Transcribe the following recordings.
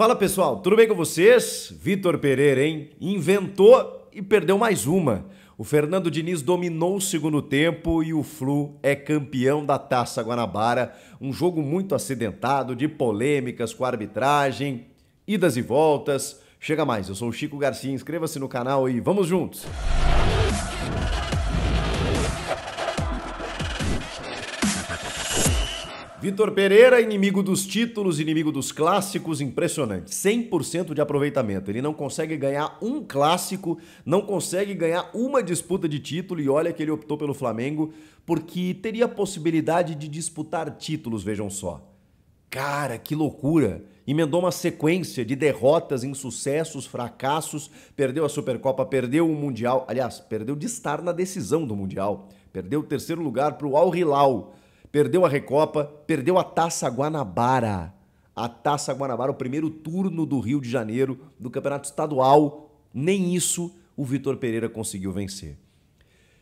Fala pessoal, tudo bem com vocês? Vitor Pereira, hein? Inventou e perdeu mais uma. O Fernando Diniz dominou o segundo tempo e o Flu é campeão da Taça Guanabara. Um jogo muito acidentado, de polêmicas com a arbitragem, idas e voltas. Chega mais, eu sou o Chico Garcia, inscreva-se no canal e vamos juntos! Vitor Pereira, inimigo dos títulos, inimigo dos clássicos, impressionante. 100% de aproveitamento. Ele não consegue ganhar um clássico, não consegue ganhar uma disputa de título e olha que ele optou pelo Flamengo porque teria a possibilidade de disputar títulos, vejam só. Cara, que loucura! Emendou uma sequência de derrotas, insucessos, fracassos, perdeu a Supercopa, perdeu o Mundial, aliás, perdeu de estar na decisão do Mundial, perdeu o terceiro lugar para o Al Hilal. Perdeu a Recopa, perdeu a Taça Guanabara. A Taça Guanabara, o primeiro turno do Rio de Janeiro, do Campeonato Estadual. Nem isso o Vitor Pereira conseguiu vencer.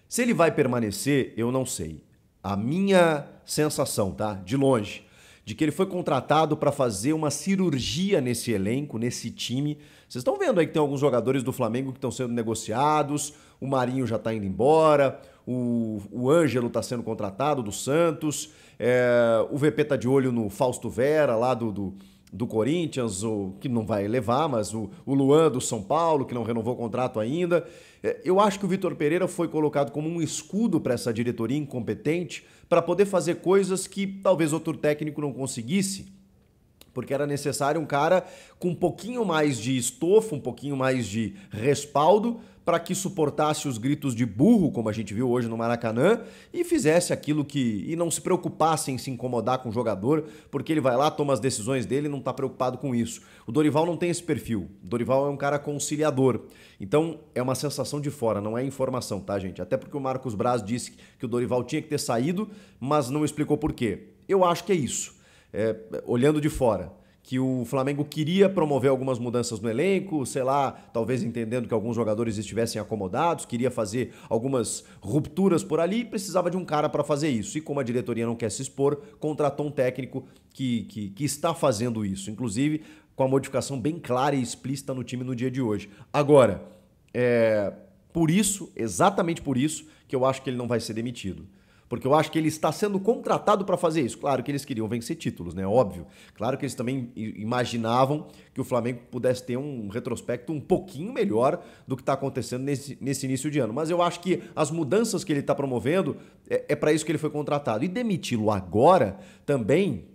Se ele vai permanecer, eu não sei. A minha sensação, tá? De longe, de que ele foi contratado para fazer uma cirurgia nesse elenco, nesse time. Vocês estão vendo aí que tem alguns jogadores do Flamengo que estão sendo negociados, o Marinho já está indo embora, o Ângelo está sendo contratado do Santos, o VP está de olho no Fausto Vera, lá do Corinthians, que não vai levar, mas o Luan do São Paulo, que não renovou o contrato ainda. Eu acho que o Vitor Pereira foi colocado como um escudo para essa diretoria incompetente para poder fazer coisas que talvez outro técnico não conseguisse, porque era necessário um cara com um pouquinho mais de estofo, um pouquinho mais de respaldo, para que suportasse os gritos de burro, como a gente viu hoje no Maracanã, e fizesse aquilo e não se preocupasse em se incomodar com o jogador, porque ele vai lá, toma as decisões dele e não está preocupado com isso. O Dorival não tem esse perfil. O Dorival é um cara conciliador. Então, é uma sensação de fora, não é informação, tá, gente? Até porque o Marcos Braz disse que o Dorival tinha que ter saído, mas não explicou por quê. Eu acho que é isso. Olhando de fora, que o Flamengo queria promover algumas mudanças no elenco, sei lá, talvez entendendo que alguns jogadores estivessem acomodados, queria fazer algumas rupturas por ali e precisava de um cara para fazer isso. E como a diretoria não quer se expor, contratou um técnico que está fazendo isso, inclusive com a modificação bem clara e explícita no time no dia de hoje. Agora, por isso, exatamente por isso, que eu acho que ele não vai ser demitido. Porque eu acho que ele está sendo contratado para fazer isso. Claro que eles queriam vencer títulos, né? Óbvio. Claro que eles também imaginavam que o Flamengo pudesse ter um retrospecto um pouquinho melhor do que está acontecendo nesse início de ano. Mas eu acho que as mudanças que ele está promovendo é para isso que ele foi contratado. E demiti-lo agora também,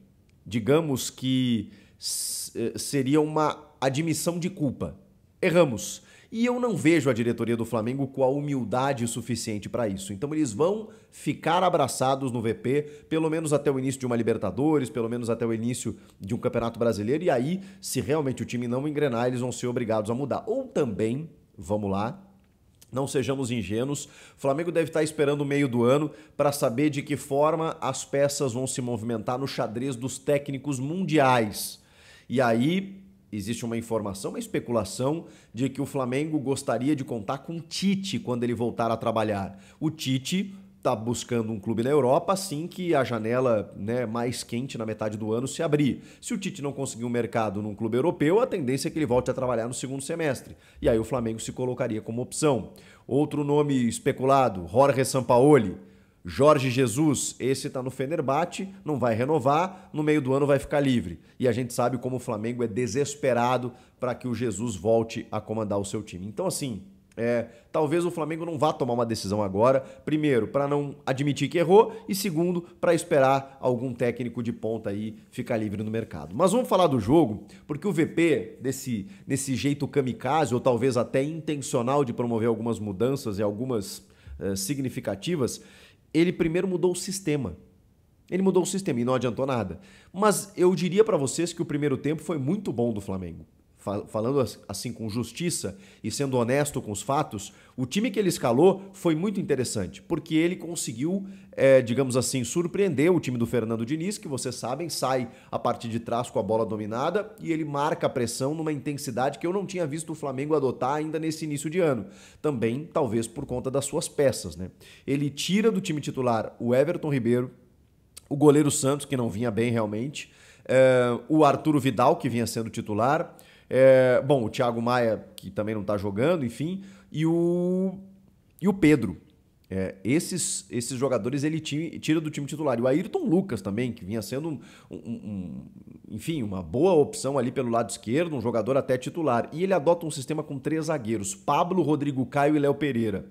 digamos que seria uma admissão de culpa. Erramos. E eu não vejo a diretoria do Flamengo com a humildade suficiente para isso. Então eles vão ficar abraçados no VP, pelo menos até o início de uma Libertadores, pelo menos até o início de um Campeonato Brasileiro. E aí, se realmente o time não engrenar, eles vão ser obrigados a mudar. Ou também, vamos lá, não sejamos ingênuos, o Flamengo deve estar esperando o meio do ano para saber de que forma as peças vão se movimentar no xadrez dos técnicos mundiais. E aí existe uma informação, uma especulação de que o Flamengo gostaria de contar com o Tite quando ele voltar a trabalhar. O Tite está buscando um clube na Europa assim que a janela, né, mais quente na metade do ano se abrir. Se o Tite não conseguir um mercado num clube europeu, a tendência é que ele volte a trabalhar no segundo semestre. E aí o Flamengo se colocaria como opção. Outro nome especulado, Jorge Sampaoli. Jorge Jesus, esse tá no Fenerbahçe, não vai renovar, no meio do ano vai ficar livre. E a gente sabe como o Flamengo é desesperado para que o Jesus volte a comandar o seu time. Então, assim, talvez o Flamengo não vá tomar uma decisão agora, primeiro, para não admitir que errou, e segundo, para esperar algum técnico de ponta aí ficar livre no mercado. Mas vamos falar do jogo, porque o VP, desse jeito kamikaze, ou talvez até intencional de promover algumas mudanças e algumas significativas, ele primeiro mudou o sistema. Ele mudou o sistema e não adiantou nada. Mas eu diria para vocês que o primeiro tempo foi muito bom do Flamengo. Falando assim com justiça e sendo honesto com os fatos, o time que ele escalou foi muito interessante, porque ele conseguiu, digamos assim, surpreender o time do Fernando Diniz, que vocês sabem, sai a partir de trás com a bola dominada e ele marca a pressão numa intensidade que eu não tinha visto o Flamengo adotar ainda nesse início de ano. Também, talvez, por conta das suas peças, né? Ele tira do time titular o Everton Ribeiro, o goleiro Santos, que não vinha bem realmente, o Arturo Vidal, que vinha sendo titular, bom, o Thiago Maia, que também não está jogando, enfim, e o Pedro. Esses jogadores ele tira do time titular. E o Ayrton Lucas também, que vinha sendo enfim, uma boa opção ali pelo lado esquerdo, um jogador até titular. E ele adota um sistema com 3 zagueiros, Pablo, Rodrigo Caio e Léo Pereira.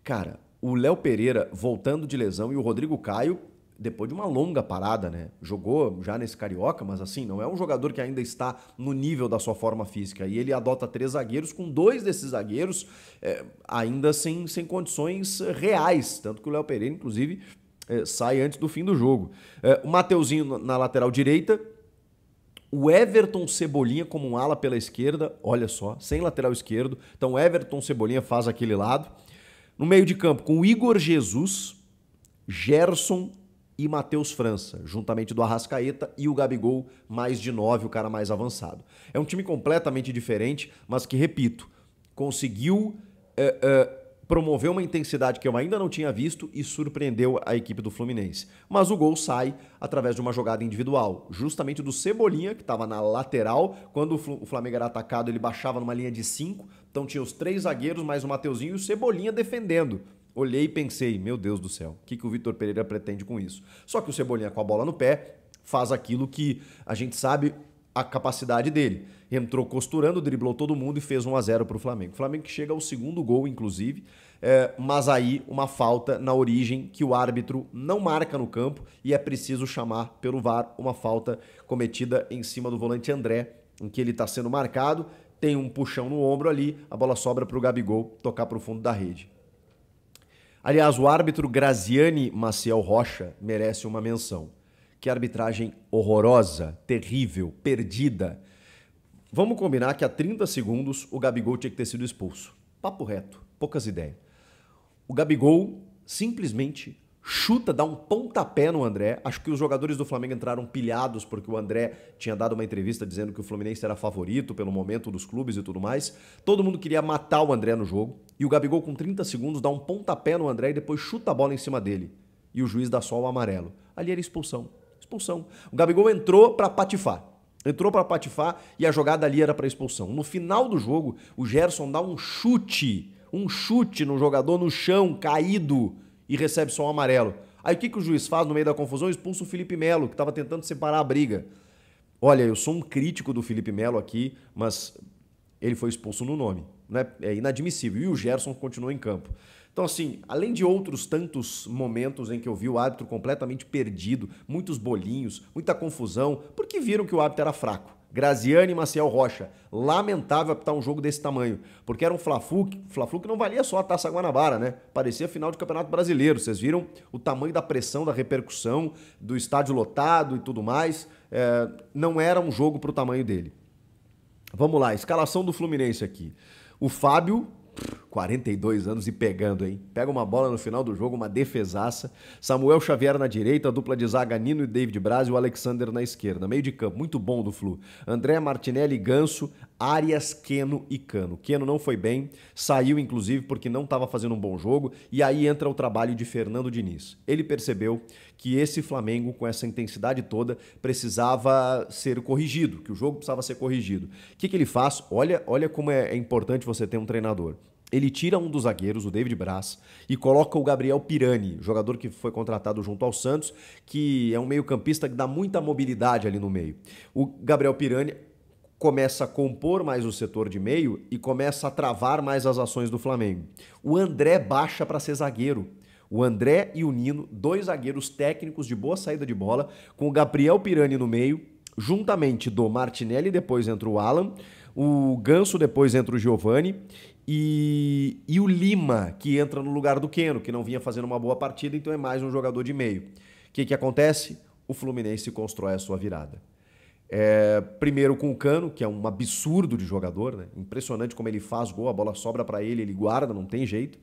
Cara, o Léo Pereira voltando de lesão e o Rodrigo Caio, depois de uma longa parada, né? Jogou já nesse Carioca, mas assim, não é um jogador que ainda está no nível da sua forma física. E ele adota 3 zagueiros, com 2 desses zagueiros ainda sem condições reais. Tanto que o Léo Pereira, inclusive, sai antes do fim do jogo. O Mateuzinho na lateral direita, o Everton Cebolinha como um ala pela esquerda, olha só, sem lateral esquerdo. Então, Everton Cebolinha faz aquele lado. No meio de campo, com o Igor Jesus, Gerson e Matheus França, juntamente do Arrascaeta e o Gabigol, mais de 9, o cara mais avançado. É um time completamente diferente, mas que, repito, conseguiu promover uma intensidade que eu ainda não tinha visto e surpreendeu a equipe do Fluminense. Mas o gol sai através de uma jogada individual, justamente do Cebolinha, que estava na lateral. Quando o Flamengo era atacado, ele baixava numa linha de 5, então tinha os 3 zagueiros, mais o Mateuzinho e o Cebolinha defendendo. Olhei e pensei, meu Deus do céu, o que o Vitor Pereira pretende com isso? Só que o Cebolinha, com a bola no pé, faz aquilo que a gente sabe a capacidade dele. Entrou costurando, driblou todo mundo e fez 1-0 para o Flamengo. O Flamengo que chega ao segundo gol, inclusive, mas aí uma falta na origem que o árbitro não marca no campo e é preciso chamar pelo VAR uma falta cometida em cima do volante André, em que ele está sendo marcado, tem um puxão no ombro ali, a bola sobra para o Gabigol tocar para o fundo da rede. Aliás, o árbitro Graziani Maciel Rocha merece uma menção. Que arbitragem horrorosa, terrível, perdida. Vamos combinar que a 30 segundos o Gabigol tinha que ter sido expulso. Papo reto, poucas ideias. O Gabigol simplesmente chuta, dá um pontapé no André. Acho que os jogadores do Flamengo entraram pilhados porque o André tinha dado uma entrevista dizendo que o Fluminense era favorito pelo momento dos clubes e tudo mais. Todo mundo queria matar o André no jogo. E o Gabigol, com 30 segundos, dá um pontapé no André e depois chuta a bola em cima dele. E o juiz dá só o amarelo. Ali era expulsão. Expulsão. O Gabigol entrou para patifar. Entrou para patifar e a jogada ali era para expulsão. No final do jogo, o Gerson dá um chute no jogador no chão, caído, e recebe só um amarelo. Aí o que o juiz faz no meio da confusão? Expulsa o Felipe Melo, que estava tentando separar a briga. Olha, eu sou um crítico do Felipe Melo aqui, mas ele foi expulso no nome. Né? É inadmissível. E o Gerson continuou em campo. Então, assim, além de outros tantos momentos em que eu vi o árbitro completamente perdido, muitos bolinhos, muita confusão, porque viram que o árbitro era fraco. Graziani e Maciel Rocha. Lamentável apitar um jogo desse tamanho, porque era um Fla-Flu que não valia só a Taça Guanabara, né? Parecia final de Campeonato Brasileiro. Vocês viram o tamanho da pressão, da repercussão, do estádio lotado e tudo mais. Não era um jogo para o tamanho dele. Vamos lá, escalação do Fluminense aqui. O Fábio, 42 anos e pegando, hein? Pega uma bola no final do jogo, uma defesaça. Samuel Xavier na direita, a dupla de zaga Nino e David Braz e o Alexander na esquerda. Meio de campo, muito bom do Flu. André, Martinelli, Ganso, Arias, Keno e Cano. Keno não foi bem, saiu inclusive porque não estava fazendo um bom jogo, e aí entra o trabalho de Fernando Diniz. Ele percebeu que esse Flamengo, com essa intensidade toda, precisava ser corrigido, que o jogo precisava ser corrigido. O que ele faz? Olha como é importante você ter um treinador. Ele tira um dos zagueiros, o David Braz, e coloca o Gabriel Pirani, jogador que foi contratado junto ao Santos, que é um meio-campista que dá muita mobilidade ali no meio. O Gabriel Pirani começa a compor mais o setor de meio e começa a travar mais as ações do Flamengo. O André baixa para ser zagueiro. O André e o Nino, 2 zagueiros técnicos de boa saída de bola, com o Gabriel Pirani no meio, juntamente do Martinelli, depois entra o Alan, o Ganso, depois entra o Giovani, e o Lima, que entra no lugar do Keno, que não vinha fazendo uma boa partida, então é mais um jogador de meio. O que acontece? O Fluminense constrói a sua virada. Primeiro com o Cano, que é um absurdo de jogador, né? Impressionante como ele faz gol, a bola sobra para ele, ele guarda, não tem jeito.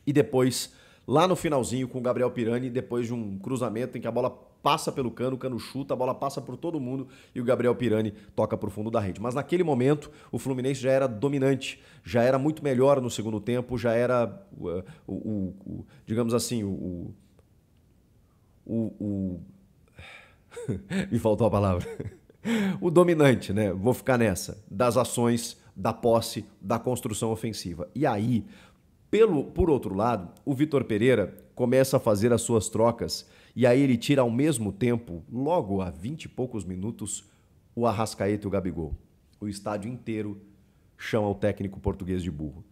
E depois, lá no finalzinho, com o Gabriel Pirani, depois de um cruzamento em que a bola passa pelo Cano, o Cano chuta, a bola passa por todo mundo e o Gabriel Pirani toca para o fundo da rede. Mas naquele momento, o Fluminense já era dominante, já era muito melhor no segundo tempo, já era, digamos assim, Me faltou a palavra. O dominante, né? Vou ficar nessa, das ações, da posse, da construção ofensiva. E aí, por outro lado, o Vitor Pereira começa a fazer as suas trocas e aí ele tira ao mesmo tempo, logo a 20 e poucos minutos, o Arrascaeta e o Gabigol. O estádio inteiro chama o técnico português de burro.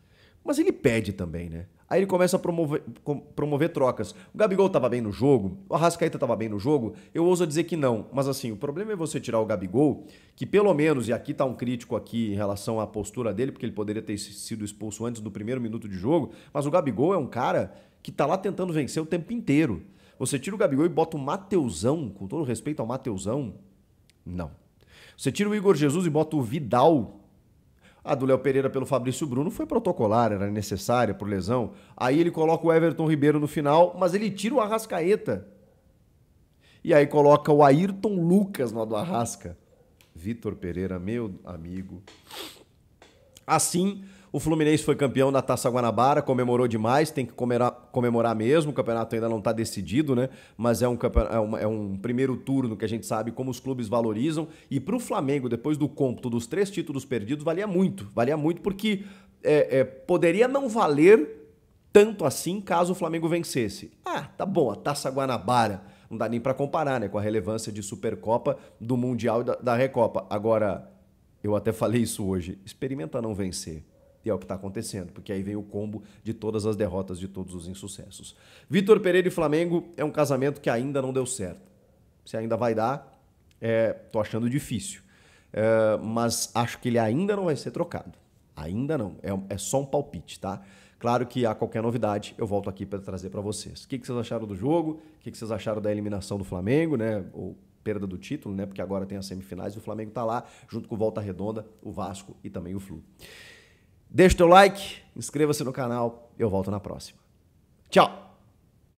Mas ele pede também, né? Aí ele começa a promover trocas. O Gabigol estava bem no jogo, o Arrascaeta estava bem no jogo, eu ouso dizer que não. Mas assim, o problema é você tirar o Gabigol, que pelo menos, e aqui está um crítico aqui em relação à postura dele, porque ele poderia ter sido expulso antes do primeiro minuto de jogo, mas o Gabigol é um cara que está lá tentando vencer o tempo inteiro. Você tira o Gabigol e bota o Mateusão, com todo respeito ao Mateusão, não. Você tira o Igor Jesus e bota o Vidal. A do Léo Pereira pelo Fabrício Bruno foi protocolar, era necessária por lesão. Aí ele coloca o Everton Ribeiro no final, mas ele tira o Arrascaeta. E aí coloca o Ayrton Lucas no do Arrasca. Vitor Pereira, meu amigo. Assim, o Fluminense foi campeão da Taça Guanabara, comemorou demais, tem que comemorar mesmo, o campeonato ainda não está decidido, né? Mas é um primeiro turno que a gente sabe como os clubes valorizam. E para o Flamengo, depois do cômputo dos 3 títulos perdidos, valia muito porque poderia não valer tanto assim caso o Flamengo vencesse. Ah, tá bom, a Taça Guanabara, não dá nem para comparar, né? Com a relevância de Supercopa, do Mundial e da Recopa. Agora, eu até falei isso hoje, experimenta não vencer. E é o que está acontecendo, porque aí vem o combo de todas as derrotas, de todos os insucessos. Vitor Pereira e Flamengo é um casamento que ainda não deu certo. Se ainda vai dar, tô achando difícil. Mas acho que ele ainda não vai ser trocado. Ainda não. É só um palpite, tá? Claro que a qualquer novidade eu volto aqui para trazer para vocês. O que vocês acharam do jogo? O que vocês acharam da eliminação do Flamengo, né? Ou perda do título, né? Porque agora tem as semifinais e o Flamengo tá lá, junto com o Volta Redonda, o Vasco e também o Flu. Deixa o teu like, inscreva-se no canal, eu volto na próxima. Tchau!